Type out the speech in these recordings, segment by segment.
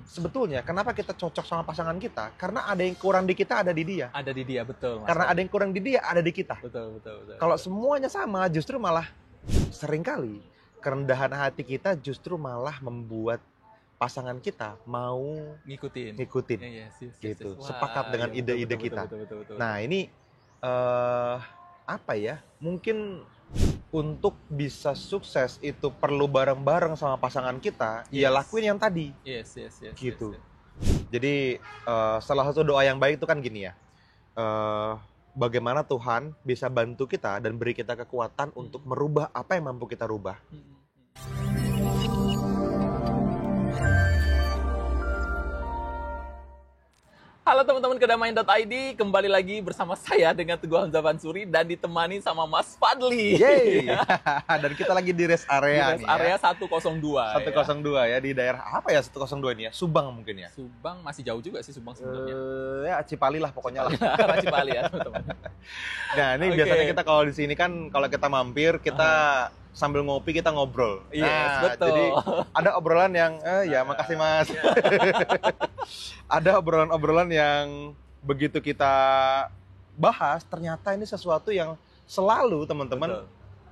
sebetulnya kenapa kita cocok sama pasangan kita? Karena ada yang kurang di kita, ada di dia. Ada di dia, betul. Mas Karena Fadli. ada yang kurang di dia, ada di kita. Betul. Kalau semuanya sama, justru malah seringkali kerendahan hati kita justru malah membuat pasangan kita mau ngikutin. ngikutin. Yes. Gitu. Wah, Sepakat dengan iya, ide-ide betul, kita. Betul. Nah, ini apa ya? Mungkin untuk bisa sukses itu perlu bareng-bareng sama pasangan kita, ya Yes. lakuin yang tadi. Yes. Gitu. Yes. Jadi salah satu doa yang baik itu kan gini ya. Bagaimana Tuhan bisa bantu kita dan beri kita kekuatan untuk merubah apa yang mampu kita rubah. Halo teman-teman kedamaian.id, kembali lagi bersama saya dengan Teguh Hamzah Bansuri dan ditemani sama Mas Fadli. Yeay! Dan kita lagi di rest area Di rest nih ya. area 102. 102 ya, di daerah apa ya 102 ini ya? Subang mungkin ya? Subang masih jauh juga sih Subang sebenarnya. Ya Cipali lah pokoknya lah. Cipali ya teman-teman. Nah ini Oke. biasanya kita kalau di sini kan kalau kita mampir kita sambil ngopi kita ngobrol. Yes, Nah, betul. jadi ada obrolan yang ya makasih Mas. Ada obrolan-obrolan yang begitu kita bahas ternyata ini sesuatu yang selalu teman-teman Betul.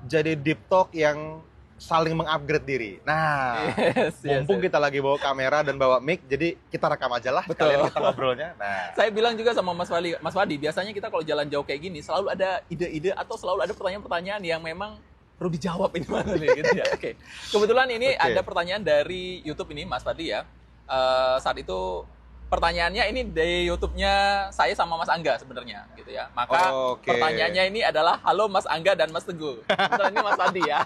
jadi deep talk yang saling mengupgrade diri. Nah, Yes. mumpung kita lagi bawa kamera dan bawa mic, jadi kita rekam aja lah Betul. sekalian kita ngobrolnya. Nah, Saya bilang juga sama Mas Fadli, biasanya kita kalau jalan jauh kayak gini selalu ada ide-ide atau selalu ada pertanyaan-pertanyaan yang memang perlu dijawab ini mana nih gitu ya. Oke. Kebetulan ini Oke. ada pertanyaan dari YouTube ini Mas Fadli ya. Saat itu pertanyaannya ini dari YouTube-nya saya sama Mas Angga sebenarnya gitu ya. Maka Oke. pertanyaannya ini adalah halo Mas Angga dan Mas Teguh. Sebenarnya ini Mas Fadli ya.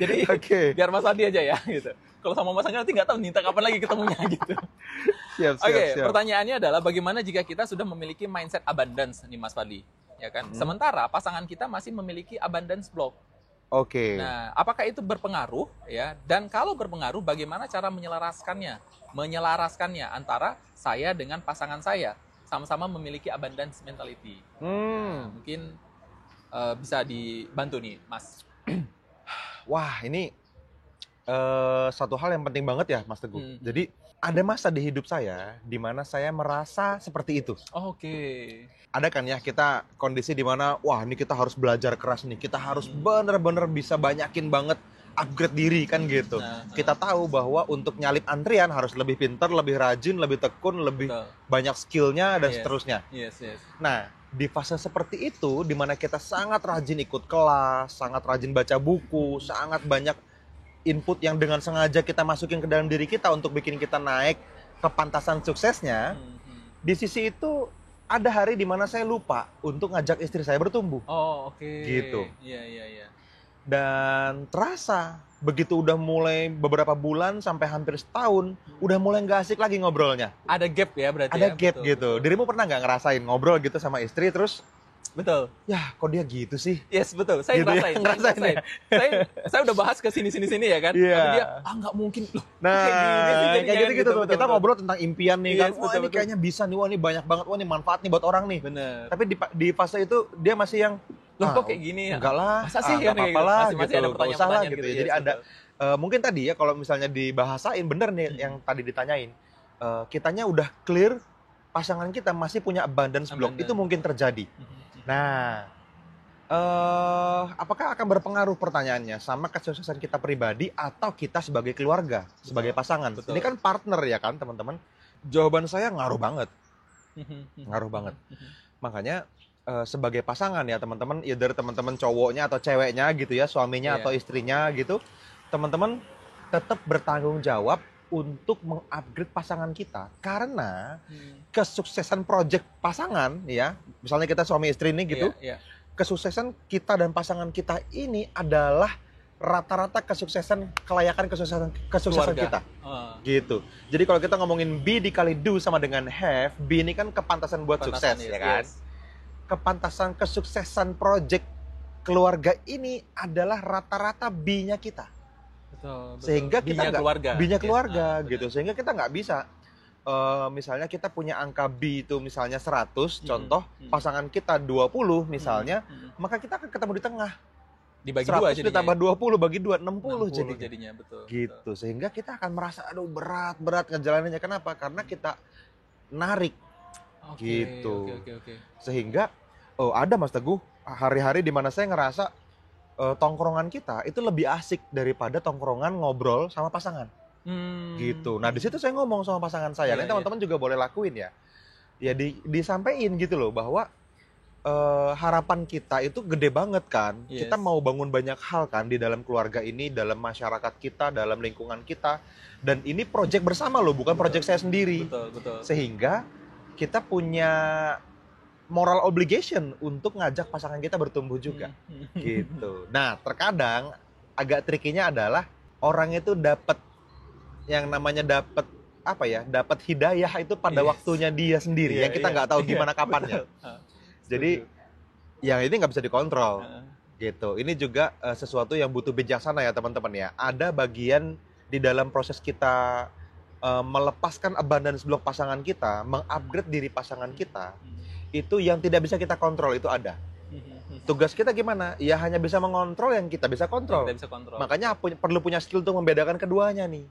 Jadi Oke. biar Mas Fadli aja ya gitu. Kalau sama Mas Angga nanti nggak tahu nih entah kapan lagi ketemunya gitu. siap. Oke, pertanyaannya adalah bagaimana jika kita sudah memiliki mindset abundance nih Mas Fadli, ya kan? Sementara pasangan kita masih memiliki abundance block. Oke. Nah, apakah itu berpengaruh ya? Dan kalau berpengaruh, bagaimana cara menyelaraskannya antara saya dengan pasangan saya sama-sama memiliki abundance mentality? Nah, mungkin bisa dibantu nih, Mas. Wah, ini satu hal yang penting banget ya, Mas Teguh. Hmm. Jadi, ada masa di hidup saya di mana saya merasa seperti itu. Oke. Ada kan ya kita kondisi di mana, wah ini kita harus belajar keras nih. Kita harus bener-bener bisa banyakin banget upgrade diri kan gitu. Nah, Kita tahu bahwa untuk nyalip antrian harus lebih pintar, lebih rajin, lebih tekun, lebih Betul. banyak skillnya dan Yes. seterusnya. Yes. Nah, di fase seperti itu, di mana kita sangat rajin ikut kelas, sangat rajin baca buku, sangat banyak input yang dengan sengaja kita masukin ke dalam diri kita untuk bikin kita naik kepantasan suksesnya, di sisi itu ada hari di mana saya lupa untuk ngajak istri saya bertumbuh. Oh, oke. Gitu. Iya. Dan terasa, begitu udah mulai beberapa bulan sampai hampir setahun, udah mulai nggak asik lagi ngobrolnya. Ada gap ya berarti Ada ya? gap Betul, gitu. betul. Dirimu pernah nggak ngerasain ngobrol gitu sama istri, terus, Betul. ya kok dia gitu sih? Yes, betul. Saya Gitu ya, ngerasain. ngerasain ya? Saya udah bahas ke sini ya kan. Iya. Tapi dia nggak mungkin loh. Nah, kayak gini sih jadinya kayak kan, gitu-gitu tuh. betul, Kita betul. ngobrol tentang impian nih kan. Yes, Wah, betul, ini betul. kayaknya bisa nih. Wah, ini banyak banget. Wah, ini manfaat nih buat orang nih. Bener. Tapi di fase itu dia masih yang, Loh, "Ah, kok kayak gini ya? Enggak lah. Masa sih nggak kan kayak apa-apa gitu? lah Masih gitu. ada Nggak usah lah pertanyaan-pertanyaan gitu. gitu, Jadi yes, ada mungkin tadi ya kalau misalnya dibahasain bener nih yang tadi ditanyain. Kitanya udah clear, pasangan kita masih punya abundance block. Abundance. Itu mungkin terjadi. Nah, apakah akan berpengaruh pertanyaannya sama kesuksesan kita pribadi atau kita sebagai keluarga, sebagai pasangan? Betul. Ini kan partner ya kan, teman-teman. Jawaban saya ngaruh banget. Ngaruh banget. Makanya sebagai pasangan ya teman-teman, ya dari teman-teman cowoknya atau ceweknya gitu ya, suaminya Iya. atau istrinya gitu, teman-teman tetap bertanggung jawab untuk mengupgrade pasangan kita. Karena kesuksesan project pasangan ya, misalnya kita suami istri nih gitu, Iya. kesuksesan kita dan pasangan kita ini adalah rata-rata kelayakan kesuksesan Keluarga. kita. Oh, Gitu. Jadi kalau kita ngomongin be dikali do sama dengan have, be ini kan kepantasan buat pantasan, sukses yes, ya kan. yes. Kepantasan kesuksesan project keluarga ini adalah rata-rata B-nya kita. Betul. Sehingga kita Binya nggak- keluarga. B-nya Yes, keluarga benar. gitu. Sehingga kita nggak bisa misalnya kita punya angka B itu misalnya 100, contoh pasangan kita 20 misalnya, maka kita akan ketemu di tengah. Dibagi dua 100 jadinya. ditambah 20 bagi 2, 60 60 jadinya. jadinya, betul. Gitu. Betul. Sehingga kita akan merasa aduh berat ngejalaninnya. Kenapa? Karena kita narik Oke, gitu. oke. Sehingga ada Mas Teguh hari-hari di mana saya ngerasa tongkrongan kita itu lebih asik daripada tongkrongan ngobrol sama pasangan. Gitu. Nah, di situ saya ngomong sama pasangan saya. Iya, Nanti teman-teman juga boleh lakuin ya. Ya disampaikan gitu loh bahwa harapan kita itu gede banget kan. Yes. Kita mau bangun banyak hal kan di dalam keluarga ini, dalam masyarakat kita, dalam lingkungan kita. Dan ini project bersama loh, bukan project saya sendiri. Betul. Sehingga kita punya moral obligation untuk ngajak pasangan kita bertumbuh juga. Gitu. Nah, terkadang agak trikinya adalah orang itu dapat yang namanya dapat hidayah itu pada waktunya dia sendiri, yang kita nggak tahu gimana kapannya. Jadi yang ini nggak bisa dikontrol gitu. Ini juga sesuatu yang butuh bijaksana ya teman-teman ya. Ada bagian di dalam proses kita melepaskan abundance block pasangan kita, mengupgrade diri pasangan kita, itu yang tidak bisa kita kontrol, itu ada. Tugas kita gimana? Ya hanya bisa mengontrol yang kita bisa kontrol. Makanya perlu punya skill untuk membedakan keduanya nih.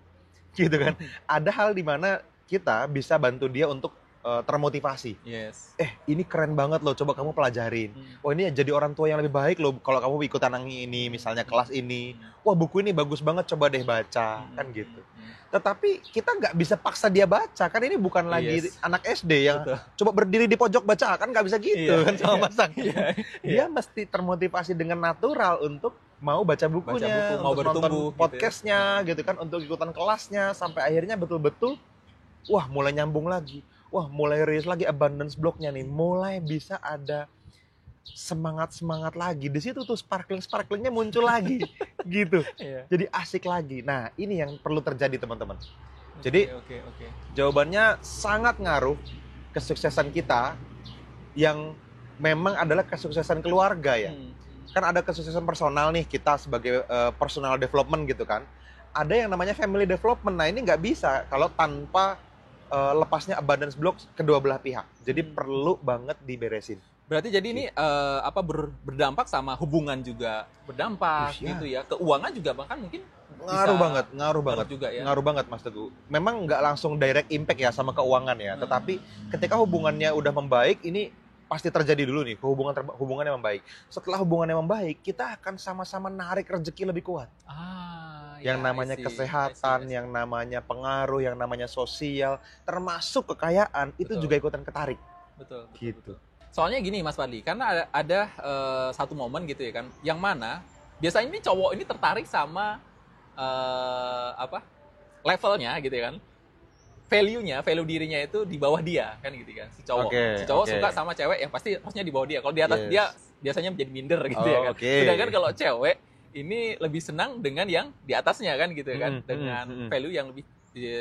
Gitu kan. Ada hal di mana kita bisa bantu dia untuk termotivasi. Yes. Ini keren banget loh, coba kamu pelajarin. Wah, ini jadi orang tua yang lebih baik loh kalau kamu ikutan ini, misalnya kelas ini. Wah, buku ini bagus banget, coba deh baca, kan gitu. Tetapi kita nggak bisa paksa dia baca, kan ini bukan lagi anak SD yang coba berdiri di pojok baca, kan nggak bisa gitu kan sama pasangan. Dia mesti termotivasi dengan natural untuk mau baca bukunya, mau untuk bertumbuh, nonton podcastnya gitu kan, untuk ikutan kelasnya, sampai akhirnya betul-betul wah mulai nyambung lagi. Wah, mulai rilis lagi abundance block-nya nih. Mulai bisa ada semangat lagi. Di situ tuh sparkling-sparklingnya muncul lagi. Gitu. Jadi asik lagi. Nah, ini yang perlu terjadi, teman-teman. Jadi, jawabannya sangat ngaruh kesuksesan kita yang memang adalah kesuksesan keluarga ya. Kan ada kesuksesan personal nih, kita sebagai personal development gitu kan. Ada yang namanya family development. Nah, ini nggak bisa kalau tanpa lepasnya abundance block kedua belah pihak. Jadi perlu banget diberesin. Berarti jadi ini berdampak sama hubungan juga berdampak gitu ya. Keuangan juga bahkan mungkin ngaruh banget juga ya. Ngaruh banget Mas Teguh. Memang nggak langsung direct impact ya sama keuangan ya. Tetapi ketika hubungannya udah membaik, ini pasti terjadi dulu nih hubungannya membaik. Setelah hubungannya membaik, kita akan sama-sama narik rezeki lebih kuat. Yang namanya kesehatan, yang namanya pengaruh, yang namanya sosial, termasuk kekayaan, itu juga ikutan ketarik. Betul. Gitu. Soalnya gini Mas Fadli, karena ada satu momen gitu ya kan, yang mana biasanya ini cowok ini tertarik sama levelnya gitu ya kan, value dirinya itu di bawah dia kan gitu kan, si cowok suka sama cewek yang pasti harusnya di bawah dia. Kalau di atas dia biasanya menjadi minder gitu ya kan. Sedangkan kalau cewek ini lebih senang dengan yang di atasnya kan gitu kan, dengan value yang lebih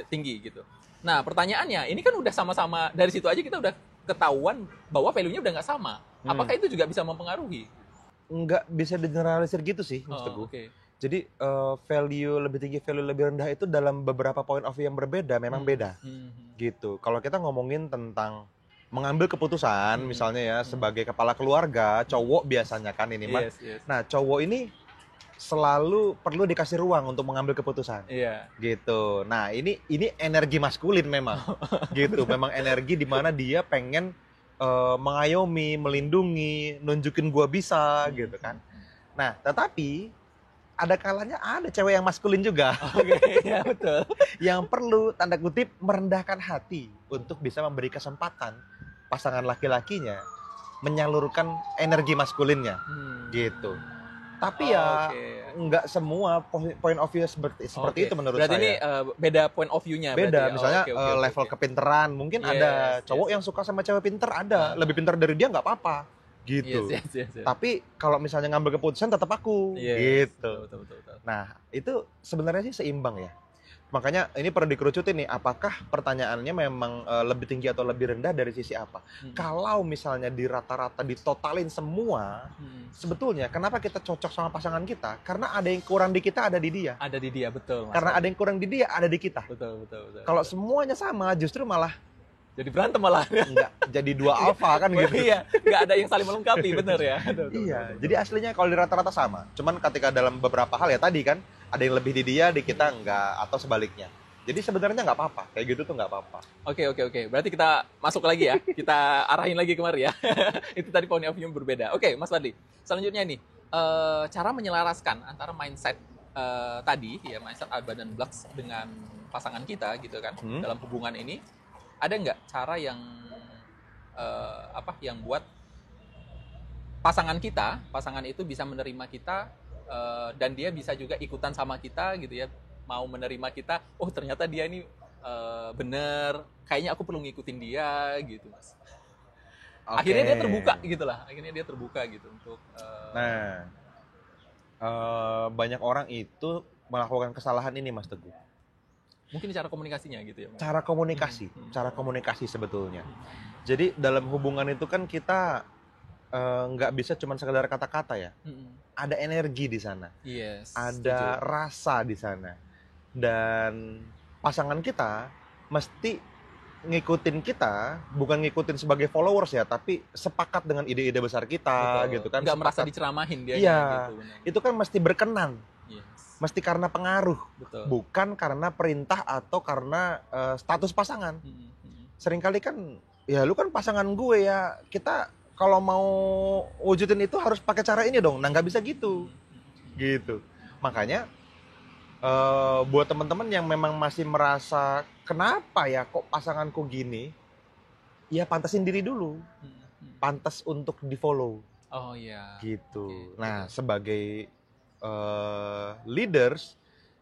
tinggi gitu. Nah pertanyaannya, ini kan udah sama-sama dari situ aja kita udah ketahuan bahwa value-nya udah nggak sama. Apakah itu juga bisa mempengaruhi? Nggak bisa digeneralisir gitu sih, Mas Teguh. Jadi value lebih tinggi, value lebih rendah itu dalam beberapa point of view yang berbeda, memang beda. Gitu. Kalau kita ngomongin tentang mengambil keputusan, misalnya ya sebagai kepala keluarga, cowok biasanya kan ini mah. Nah cowok ini selalu perlu dikasih ruang untuk mengambil keputusan, gitu. Nah ini energi maskulin memang, gitu. Memang energi di mana dia pengen mengayomi, melindungi, nunjukin gua bisa, gitu kan. Nah tetapi ada kalanya ada cewek yang maskulin juga, ya betul. Yang perlu tanda kutip merendahkan hati untuk bisa memberi kesempatan pasangan laki-lakinya menyalurkan energi maskulinnya, gitu. Tapi ya nggak semua point of view seperti itu menurut Berarti saya. Berarti ini beda point of view-nya. Beda, misalnya level kepinteran. Mungkin ada cowok yang suka sama cewek pinter, ada. Lebih pinter dari dia nggak apa-apa, gitu. Tapi kalau misalnya ngambil keputusan tetap aku, gitu. Betul. Nah, itu sebenarnya sih seimbang ya. Makanya ini perlu dikerucutin nih, apakah pertanyaannya memang lebih tinggi atau lebih rendah dari sisi apa? Kalau misalnya di rata-rata ditotalin semua, sebetulnya kenapa kita cocok sama pasangan kita? Karena ada yang kurang di kita, ada di dia. Ada di dia, betul. Karena ada yang kurang di dia, ada di kita. Betul. Kalau semuanya sama, justru malah Jadi berantem malah. Nggak jadi dua alfa kan gitu. Iya, nggak ada yang saling melengkapi, bener ya. Iya, jadi aslinya kalau di rata-rata sama. Cuman ketika dalam beberapa hal ya tadi kan, ada yang lebih di dia, di kita enggak, atau sebaliknya. Jadi sebenarnya nggak apa-apa, kayak gitu tuh nggak apa-apa. Oke. Berarti kita masuk lagi ya, kita arahin lagi kemari ya. Itu tadi point of view berbeda. Oke, Mas Fadli. Selanjutnya nih, cara menyelaraskan antara mindset tadi, ya mindset Alba dan Blux dengan pasangan kita gitu kan, dalam hubungan ini. Ada nggak cara yang yang buat pasangan itu bisa menerima kita dan dia bisa juga ikutan sama kita gitu ya, mau menerima kita. Oh ternyata dia ini bener, kayaknya aku perlu ngikutin dia gitu Mas. Okay. Akhirnya dia terbuka gitu untuk. Banyak orang itu melakukan kesalahan ini Mas Teguh. Mungkin cara komunikasinya gitu ya. Cara komunikasi sebetulnya. Jadi dalam hubungan itu kan kita nggak bisa cuma sekedar kata-kata ya. Ada energi di sana. Yes. Ada rasa di sana. Dan pasangan kita mesti ngikutin kita, bukan ngikutin sebagai followers ya, tapi sepakat dengan ide-ide besar kita. Betul. Gitu kan. Nggak merasa diceramahin dia. Iya. Gitu, itu kan mesti berkenan. Yes. Mesti karena pengaruh, betul. Bukan karena perintah atau karena status pasangan. Seringkali kan, ya lu kan pasangan gue ya, kita kalau mau wujudin itu harus pakai cara ini dong. Nah nggak bisa gitu, gitu. Makanya buat teman-teman yang memang masih merasa kenapa ya kok pasanganku gini, ya pantasin diri dulu, pantas untuk di follow. Oh iya. Gitu. Nah sebagai leaders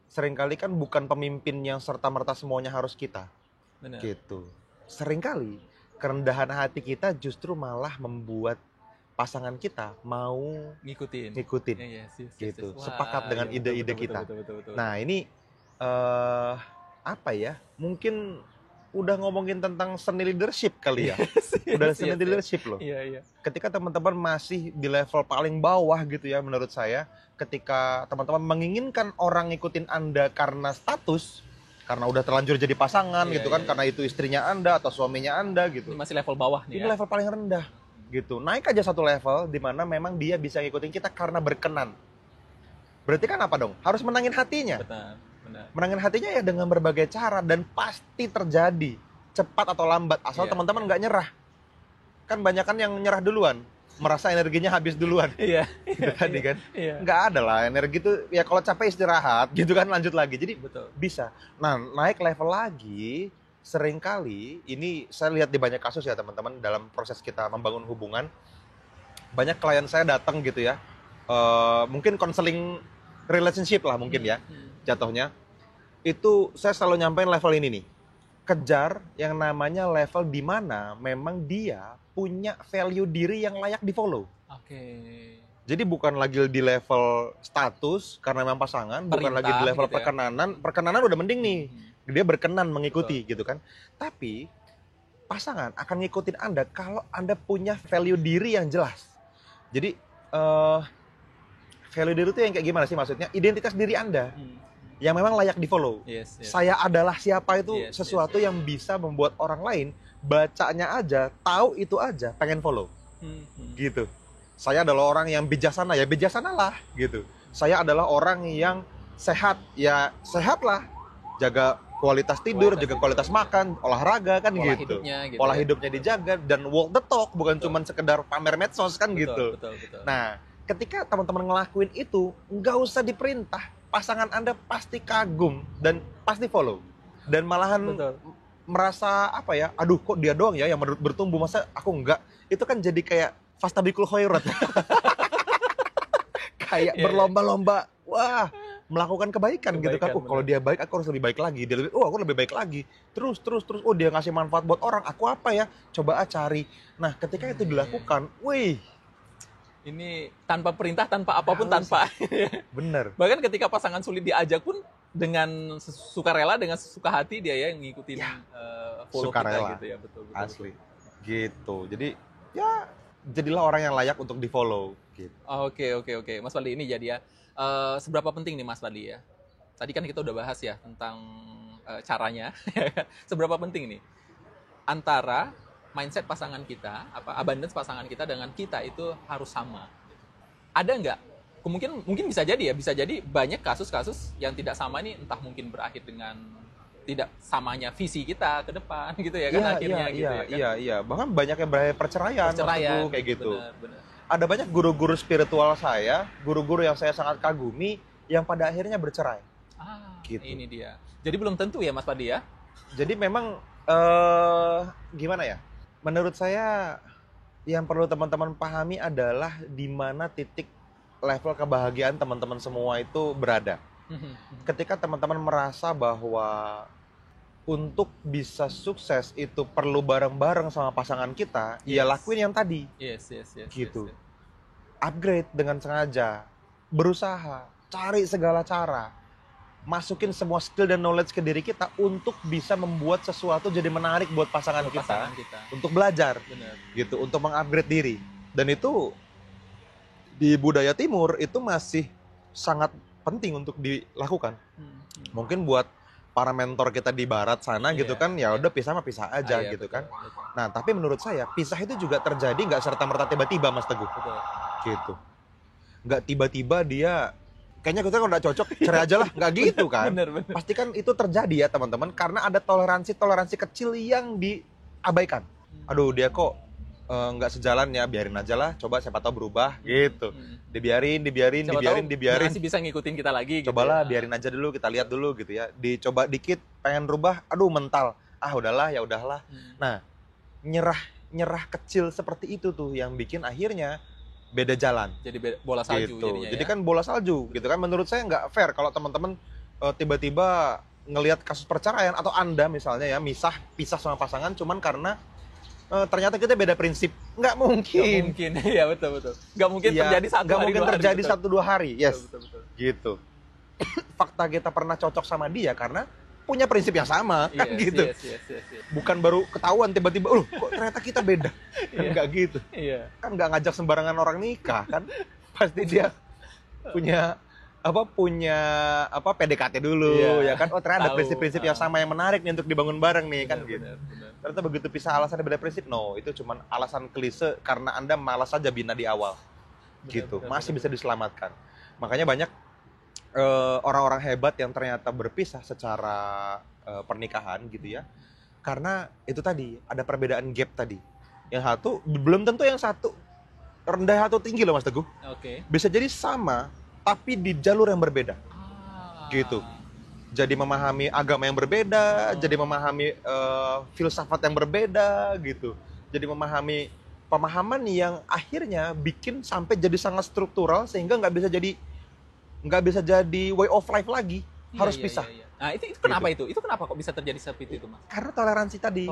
seringkali kan bukan pemimpin yang serta-merta semuanya harus kita. Benar. Gitu. Seringkali kerendahan hati kita justru malah membuat pasangan kita mau ngikutin. Yes, gitu. Wah, sepakat dengan ide-ide kita. Betul. Nah, ini apa ya? Mungkin udah ngomongin tentang seni leadership kali ya. Udah seni leadership loh. Iya. Ketika teman-teman masih di level paling bawah gitu ya menurut saya, ketika teman-teman menginginkan orang ngikutin Anda karena status, karena udah terlanjur jadi pasangan gitu kan, karena itu istrinya Anda atau suaminya Anda gitu. Ini masih level bawah nih. Ini level paling rendah gitu. Naik aja satu level di mana memang dia bisa ngikutin kita karena berkenan. Berarti kan apa dong? Harus menangin hatinya. Benar. Menangin hatinya ya dengan berbagai cara dan pasti terjadi cepat atau lambat asal teman-teman nggak nyerah. Kan banyak kan yang nyerah duluan, merasa energinya habis duluan. Iya. Tadi kan nggak ada lah energi itu ya, kalau capek istirahat gitu kan, lanjut lagi. Jadi betul bisa. Nah naik level lagi seringkali ini saya lihat di banyak kasus ya teman-teman, dalam proses kita membangun hubungan banyak klien saya datang gitu ya, mungkin konseling relationship lah mungkin ya jatuhnya. Itu saya selalu nyampein level ini nih, kejar yang namanya level di mana memang dia punya value diri yang layak di follow. Jadi bukan lagi di level status karena memang pasangan, bukan lagi di level gitu perkenanan udah mending nih, dia berkenan mengikuti gitu kan. Tapi pasangan akan ngikutin Anda kalau Anda punya value diri yang jelas. Jadi value diri itu yang kayak gimana sih maksudnya? Identitas diri Anda yang memang layak di follow. Yes. Saya adalah siapa itu sesuatu yang bisa membuat orang lain bacanya aja, tahu itu aja, pengen follow. Gitu. Saya adalah orang yang bijaksana, ya bijaksanalah gitu. Saya adalah orang yang sehat, ya sehatlah. Jaga kualitas tidur, jaga kualitas makan, olahraga kan pola gitu. Pola hidupnya dijaga dan walk the talk, bukan cuma sekedar pamer medsos kan gitu. Betul. Nah, ketika teman-teman ngelakuin itu, nggak usah diperintah. Pasangan Anda pasti kagum dan pasti follow. Dan malahan merasa apa ya, aduh kok dia doang ya yang bertumbuh, masa aku enggak. Itu kan jadi kayak fastabikul khairat. Kayak berlomba-lomba, wah melakukan kebaikan gitu kan. Kalau dia baik aku harus lebih baik lagi. Dia lebih, aku lebih baik lagi. Terus. Oh dia ngasih manfaat buat orang, aku apa ya? Coba cari. Nah ketika itu dilakukan, wih. Ini tanpa perintah, tanpa apapun, tanpa. Bener. Bahkan ketika pasangan sulit diajak pun dengan sukarela, dengan suka hati dia yang ngikutin follow sukarela. Kita gitu ya, betul. Asli. Gitu. Jadi ya jadilah orang yang layak untuk di follow. Gitu. Oke. Mas Fadli, ini jadi ya. Seberapa penting nih Mas Fadli ya? Tadi kan kita udah bahas ya tentang caranya. Seberapa penting nih antara mindset pasangan kita, abundance pasangan kita dengan kita itu harus sama. Ada nggak? Mungkin bisa jadi ya, bisa jadi banyak kasus-kasus yang tidak sama ini, entah mungkin berakhir dengan tidak samanya visi kita ke depan gitu ya kan, akhirnya gitu ya kan. Iya. Bahkan banyak yang berakhir perceraian kayak gitu. Benar. Ada banyak guru-guru spiritual saya, guru-guru yang saya sangat kagumi, yang pada akhirnya bercerai. Gitu. Ini dia. Jadi belum tentu ya Mas Padi ya? Jadi memang gimana ya? Menurut saya yang perlu teman-teman pahami adalah di mana titik level kebahagiaan teman-teman semua itu berada. Ketika teman-teman merasa bahwa untuk bisa sukses itu perlu bareng-bareng sama pasangan kita, ya lakuin yang tadi. Yes. Gitu. Upgrade dengan sengaja, berusaha, cari segala cara, masukin semua skill dan knowledge ke diri kita untuk bisa membuat sesuatu jadi menarik buat pasangan kita. Untuk belajar. Bener. Gitu, untuk mengupgrade diri. Dan itu di budaya timur itu masih sangat penting untuk dilakukan. Mungkin buat para mentor kita di barat sana gitu kan, ya udah pisah aja gitu kan. Betul. Nah, tapi menurut saya pisah itu juga terjadi nggak serta-merta tiba-tiba, Mas Teguh. Betul. Gitu. Nggak tiba-tiba dia kayaknya kita kalau nggak cocok cerai aja lah, nggak gitu kan. Bener. Pasti kan itu terjadi ya teman-teman, karena ada toleransi kecil yang diabaikan. Aduh, dia kok nggak sejalan ya, biarin aja lah, coba siapa tahu berubah gitu. Dibiarin. Masih bisa ngikutin kita lagi gitu. Cobalah biarin aja dulu, kita lihat dulu gitu ya. Dicoba dikit pengen berubah, aduh mental. Udahlah. Nah, nyerah kecil seperti itu tuh yang bikin akhirnya beda jalan. Jadi bola salju gitu. jadinya. Jadi kan bola salju gitu kan. Menurut saya nggak fair kalau teman-teman tiba-tiba ngelihat kasus perceraian atau Anda misalnya ya pisah sama pasangan cuman karena ternyata kita beda prinsip. Nggak mungkin. Iya betul. Nggak mungkin terjadi satu dua hari. Yes. Betul. Gitu. Fakta kita pernah cocok sama dia karena punya prinsip yang sama kan gitu. Yes. Bukan baru ketahuan tiba-tiba, kok ternyata kita beda. Kan nggak gitu. Iya. Kan nggak ngajak sembarangan orang nikah kan. Pasti dia punya PDKT dulu ya kan. Ternyata ada prinsip-prinsip yang sama yang menarik nih untuk dibangun bareng nih kan gitu. Benar. Ternyata begitu pisah alasannya beda prinsip, itu cuma alasan klise karena Anda malas saja bina di awal. Gitu. Masih bisa diselamatkan. Makanya banyak orang-orang hebat yang ternyata berpisah secara pernikahan gitu ya. Karena itu tadi, ada perbedaan gap tadi. Yang satu belum tentu yang satu rendah atau tinggi loh Mas Teguh. Oke. Bisa jadi sama tapi di jalur yang berbeda. Gitu. Jadi memahami agama yang berbeda, jadi memahami filsafat yang berbeda gitu. Jadi memahami pemahaman yang akhirnya bikin sampai jadi sangat struktural sehingga nggak bisa jadi way of life lagi. Harus pisah. Iya. Nah, itu kenapa gitu. Itu kenapa kok bisa terjadi seperti itu, Mas? Karena toleransi tadi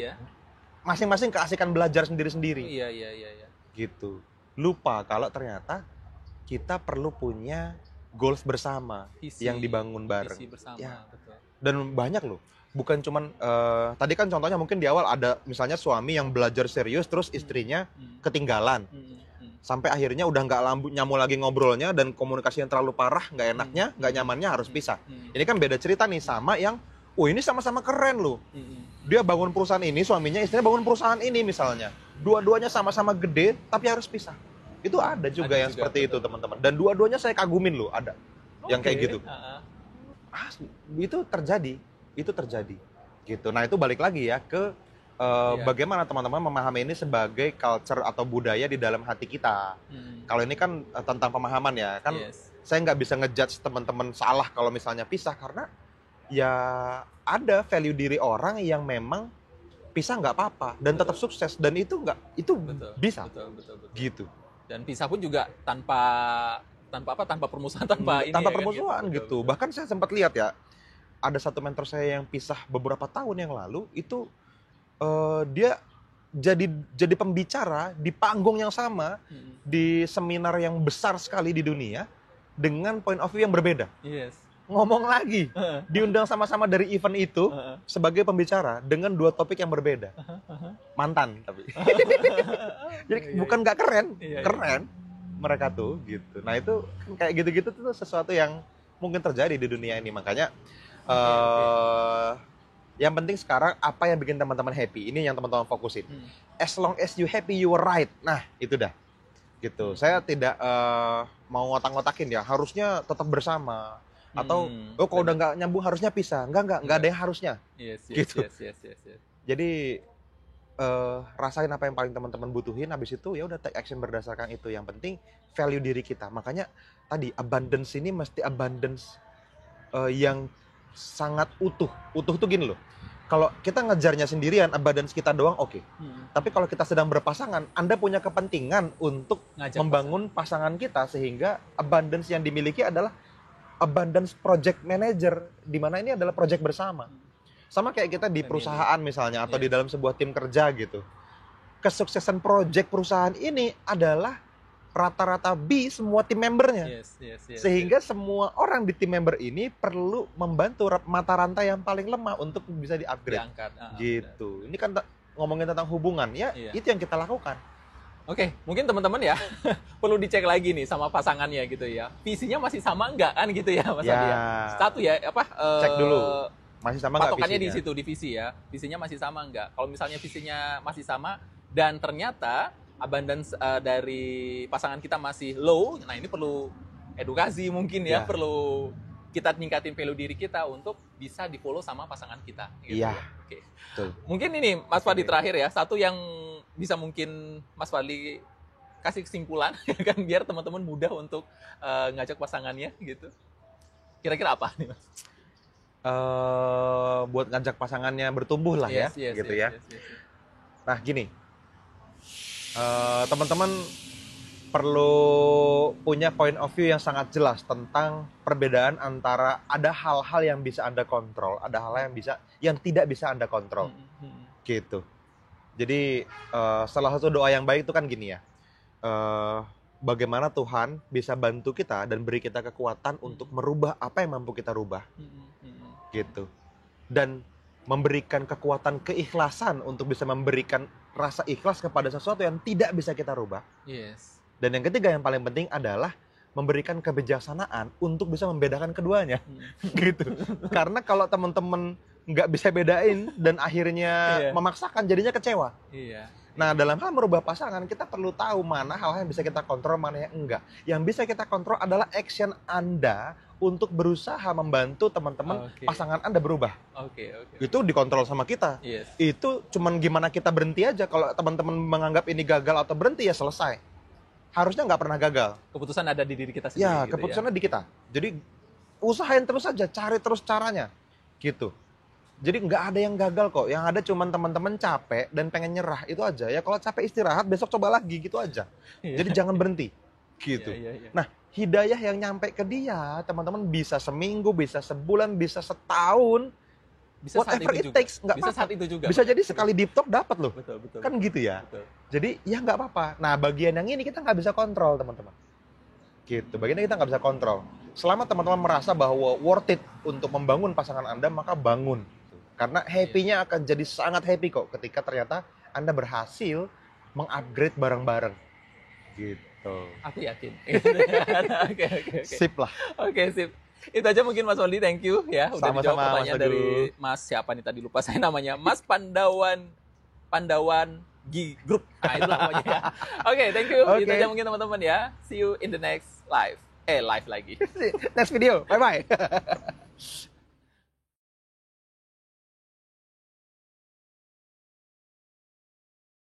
ya. Masing-masing keasikan belajar sendiri-sendiri. Iya. Gitu. Lupa kalau ternyata kita perlu punya goals bersama yang dibangun bareng. Visi bersama, ya. Betul. Dan banyak loh. Bukan cuman tadi kan contohnya mungkin di awal ada misalnya suami yang belajar serius terus istrinya ketinggalan. Sampai akhirnya udah nggak nyambung lagi ngobrolnya dan komunikasi yang terlalu parah, nggak enaknya, nggak nyamannya harus pisah. Ini kan beda cerita nih sama yang ini sama-sama keren loh. Dia bangun perusahaan ini, suaminya, istrinya bangun perusahaan ini misalnya. Dua-duanya sama-sama gede tapi harus pisah. Itu ada juga yang seperti itu teman-teman. Dan dua-duanya saya kagumin loh, ada yang kayak gitu. Itu terjadi gitu. Nah itu balik lagi ya ke bagaimana teman-teman memahami ini sebagai culture atau budaya di dalam hati kita. Kalau ini kan tentang pemahaman ya kan. Saya nggak bisa ngejudge teman-teman salah kalau misalnya pisah karena ya ada value diri orang yang memang pisah nggak apa-apa dan tetap sukses dan itu bisa. Betul. Gitu. Dan pisah pun juga tanpa permusuhan, tanpa permusuhan kan, gitu. Bahkan saya sempat lihat ya, ada satu mentor saya yang pisah beberapa tahun yang lalu itu dia jadi pembicara di panggung yang sama di seminar yang besar sekali di dunia dengan point of view yang berbeda. Ngomong lagi, diundang sama-sama dari event itu sebagai pembicara dengan dua topik yang berbeda. Mantan tapi. Jadi bukan nggak keren, keren mereka tuh gitu. Nah itu kayak gitu-gitu tuh sesuatu yang mungkin terjadi di dunia ini. Makanya Yang penting sekarang apa yang bikin teman-teman happy. Ini yang teman-teman fokusin. As long as you happy, you are right. Nah, itu dah. Gitu. Saya tidak mau ngotak-ngotakin ya. Harusnya tetap bersama. Atau kalau udah nggak nyambung harusnya pisah. Nggak ada yang harusnya. Yes. Jadi rasain apa yang paling teman-teman butuhin, habis itu ya udah take action berdasarkan itu. Yang penting value diri kita. Makanya tadi abundance ini mesti abundance yang sangat utuh. Utuh tuh gini loh. Kalau kita ngejarnya sendirian, abundance kita doang oke. Tapi kalau kita sedang berpasangan, Anda punya kepentingan untuk membangun pasangan kita sehingga abundance yang dimiliki adalah abundance project manager, di mana ini adalah project bersama. Sama kayak kita di perusahaan misalnya, atau di dalam sebuah tim kerja gitu. Kesuksesan project perusahaan ini adalah rata-rata B semua tim membernya. Sehingga semua orang di tim member ini perlu membantu mata rantai yang paling lemah untuk bisa di-upgrade. Gitu. Ini kan ngomongin tentang hubungan, ya itu yang kita lakukan. Oke, mungkin teman-teman ya perlu dicek lagi nih sama pasangannya gitu ya. Visinya masih sama enggak kan gitu ya Mas Adi ya? Satu ya, cek dulu. Masih sama nggak visinya? Patokannya di situ, di visi ya. Visinya masih sama nggak? Kalau misalnya visinya masih sama dan ternyata abundance dari pasangan kita masih low, nah ini perlu edukasi mungkin ya. Perlu kita tingkatin value diri kita untuk bisa di-follow sama pasangan kita. Gitu ya. Oke. Betul. Mungkin ini Mas Fadli terakhir ya, satu yang bisa mungkin Mas Fadli kasih kesimpulan kan biar teman-teman mudah untuk ngajak pasangannya gitu. Kira-kira apa nih Mas? Buat ngajak pasangannya bertumbuh lah gitu ya. Nah gini, teman-teman perlu punya point of view yang sangat jelas tentang perbedaan antara ada hal-hal yang bisa Anda kontrol, ada hal-hal yang tidak bisa Anda kontrol, gitu. Jadi salah satu doa yang baik itu kan gini ya. Bagaimana Tuhan bisa bantu kita dan beri kita kekuatan untuk merubah apa yang mampu kita rubah. Gitu. Dan memberikan kekuatan keikhlasan untuk bisa memberikan rasa ikhlas kepada sesuatu yang tidak bisa kita rubah. Dan yang ketiga yang paling penting adalah memberikan kebijaksanaan untuk bisa membedakan keduanya. Gitu. Karena kalau teman-teman nggak bisa bedain dan akhirnya memaksakan, jadinya kecewa. Nah, dalam hal merubah pasangan, kita perlu tahu mana hal-hal yang bisa kita kontrol, mana yang enggak. Yang bisa kita kontrol adalah action Anda untuk berusaha membantu teman-teman pasangan Anda berubah. Itu dikontrol sama kita. Itu cuman gimana kita berhenti aja. Kalau teman-teman menganggap ini gagal atau berhenti, ya selesai. Harusnya nggak pernah gagal. Keputusan ada di diri kita sendiri. Ya, keputusannya di kita. Jadi usahain terus aja, cari terus caranya. Gitu. Jadi nggak ada yang gagal kok. Yang ada cuman teman-teman capek dan pengen nyerah, itu aja. Ya kalau capek istirahat, besok coba lagi, gitu aja. Jadi jangan berhenti. Gitu. Nah, hidayah yang nyampe ke dia, teman-teman bisa seminggu, bisa sebulan, bisa setahun. Bisa whatever it takes, nggak apa-apa. Saat itu juga. Bisa jadi sekali deep talk dapat loh. Betul. Kan gitu ya. Jadi ya nggak apa-apa. Nah, bagian yang ini kita nggak bisa kontrol, teman-teman. Gitu. Bagiannya kita nggak bisa kontrol. Selama teman-teman merasa bahwa worth it untuk membangun pasangan Anda, maka bangun. Karena happy-nya akan jadi sangat happy kok ketika ternyata Anda berhasil meng-upgrade bareng-bareng. Gitu. Aku yakin. Oke. Sip lah. Oke, sip. Itu aja mungkin Mas Waldi, thank you ya udah Sama-sama, dijawab pertanyaan Mas dari Mas siapa nih tadi lupa saya namanya, Mas Pandawan Group. Nah, itulah pokoknya ya. Oke, thank you. Itu aja mungkin teman-teman ya. See you in the next live. Live lagi. Next video. Bye bye.